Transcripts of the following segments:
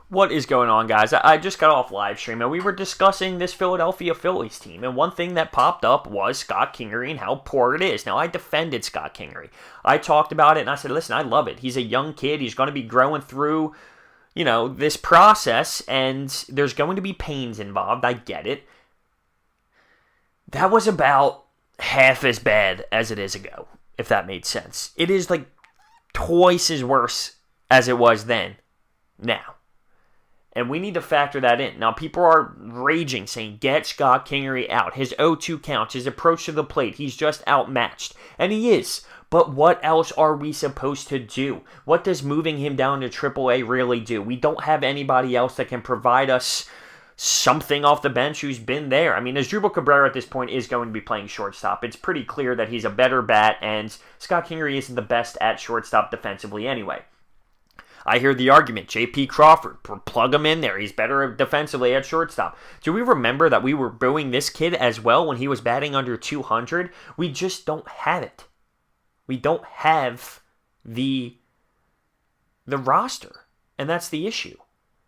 What is going on, guys? I just got off live stream and we were discussing this Philadelphia Phillies team, and one thing that popped up was Scott Kingery and how poor it is. Now, I defended Scott Kingery. I talked about it and I said, listen, I love it. He's a young kid. He's going to be growing through, this process, and there's going to be pains involved. I get it. That was about half as bad as it is ago, if that made sense. It is like twice as worse as it was then, now. And we need to factor that in. Now, people are raging, saying, get Scott Kingery out. His 0-2 counts, his approach to the plate, he's just outmatched. And he is. But what else are we supposed to do? What does moving him down to AAA really do? We don't have anybody else that can provide us something off the bench who's been there. I mean, Asdrubal Cabrera at this point is going to be playing shortstop. It's pretty clear that he's a better bat, and Scott Kingery isn't the best at shortstop defensively anyway. I hear the argument, J.P. Crawford, plug him in there. He's better defensively at shortstop. Do we remember that we were booing this kid as well when he was batting under 200? We just don't have it. We don't have the roster, and that's the issue.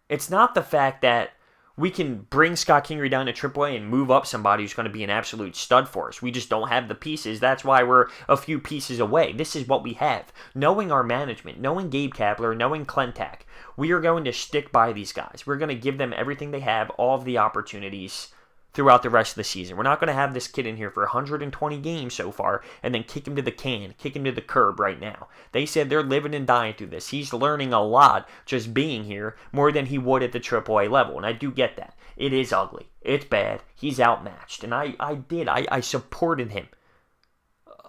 It's not the fact that we can bring Scott Kingery down to AAA and move up somebody who's going to be an absolute stud for us. We just don't have the pieces. That's why we're a few pieces away. This is what we have. Knowing our management, knowing Gabe Kapler, knowing Klentak, we are going to stick by these guys. We're going to give them everything they have, all of the opportunities throughout the rest of the season. We're not going to have this kid in here for 120 games so far and then kick him to the can, kick him to the curb right now. They said they're living and dying through this. He's learning a lot just being here, more than he would at the AAA level, and I do get that. It is ugly. It's bad. He's outmatched, and I supported him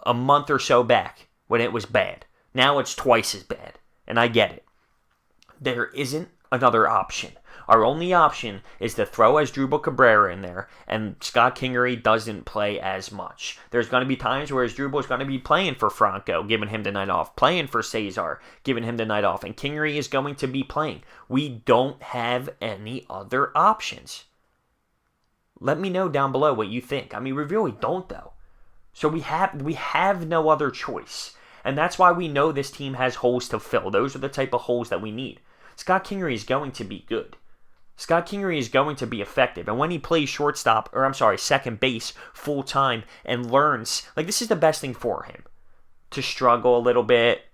a month or so back when it was bad. Now it's twice as bad, and I get it. There isn't another option. Our only option is to throw Asdrubal Cabrera in there, and Scott Kingery doesn't play as much. There's going to be times where Asdrubal is going to be playing for Franco, giving him the night off, playing for Cesar, giving him the night off, and Kingery is going to be playing. We don't have any other options. Let me know down below what you think. I mean, we really don't, though. So we have no other choice, and that's why we know this team has holes to fill. Those are the type of holes that we need. Scott Kingery is going to be good. Scott Kingery is going to be effective. And when he plays second base full time and learns, this is the best thing for him. To struggle a little bit.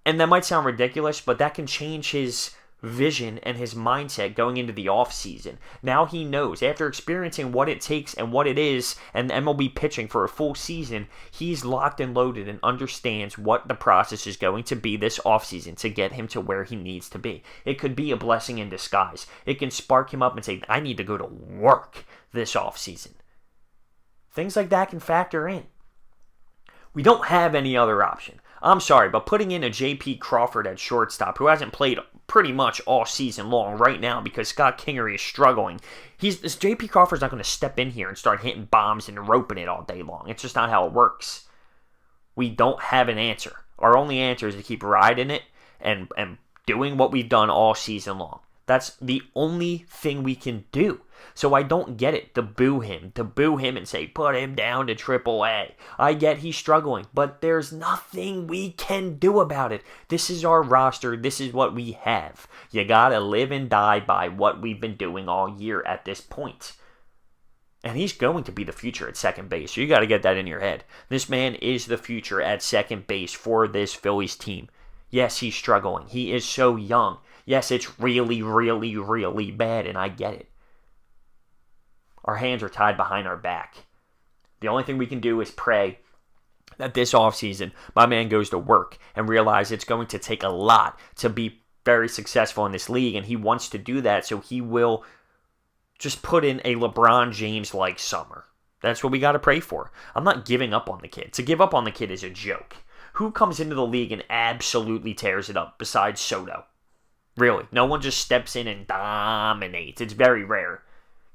And that might sound ridiculous, but that can change his vision and his mindset going into the offseason. Now he knows, after experiencing what it takes and what it is and MLB pitching for a full season, he's locked and loaded and understands what the process is going to be this offseason to get him to where he needs to be. It could be a blessing in disguise. It can spark him up and say, I need to go to work this offseason. Things like that can factor in. We don't have any other option. I'm sorry, but putting in a J.P. Crawford at shortstop, who hasn't played pretty much all season long right now because Scott Kingery is struggling, this J.P. Crawford's not going to step in here and start hitting bombs and roping it all day long. It's just not how it works. We don't have an answer. Our only answer is to keep riding it and doing what we've done all season long. That's the only thing we can do. So I don't get it to boo him and say, put him down to AAA. I get he's struggling, but there's nothing we can do about it. This is our roster. This is what we have. You gotta live and die by what we've been doing all year at this point. And he's going to be the future at second base. So you gotta get that in your head. This man is the future at second base for this Phillies team. Yes, he's struggling. He is so young. Yes, it's really, really, really bad, and I get it. Our hands are tied behind our back. The only thing we can do is pray that this offseason, my man goes to work and realize it's going to take a lot to be very successful in this league, and he wants to do that, so he will just put in a LeBron James-like summer. That's what we got to pray for. I'm not giving up on the kid. To give up on the kid is a joke. Who comes into the league and absolutely tears it up besides Soto? Really, no one just steps in and dominates. It's very rare.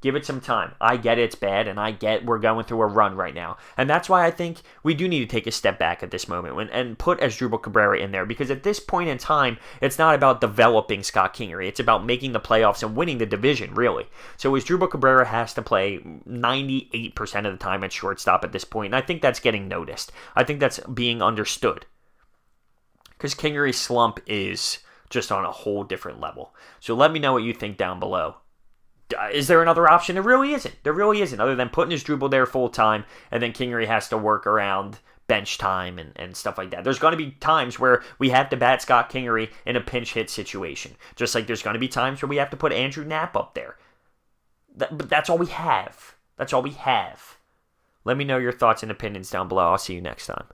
Give it some time. I get it's bad, and I get we're going through a run right now. And that's why I think we do need to take a step back at this moment and put Asdrubal Cabrera in there, because at this point in time, it's not about developing Scott Kingery. It's about making the playoffs and winning the division, really. So Asdrubal Cabrera has to play 98% of the time at shortstop at this point, and I think that's getting noticed. I think that's being understood. Because Kingery's slump is just on a whole different level. So let me know what you think down below. Is there another option? There really isn't. There really isn't, other than putting his dribble there full time, and then Kingery has to work around bench time and stuff like that. There's going to be times where we have to bat Scott Kingery in a pinch hit situation, just like there's going to be times where we have to put Andrew Knapp up there. But that's all we have. That's all we have. Let me know your thoughts and opinions down below. I'll see you next time.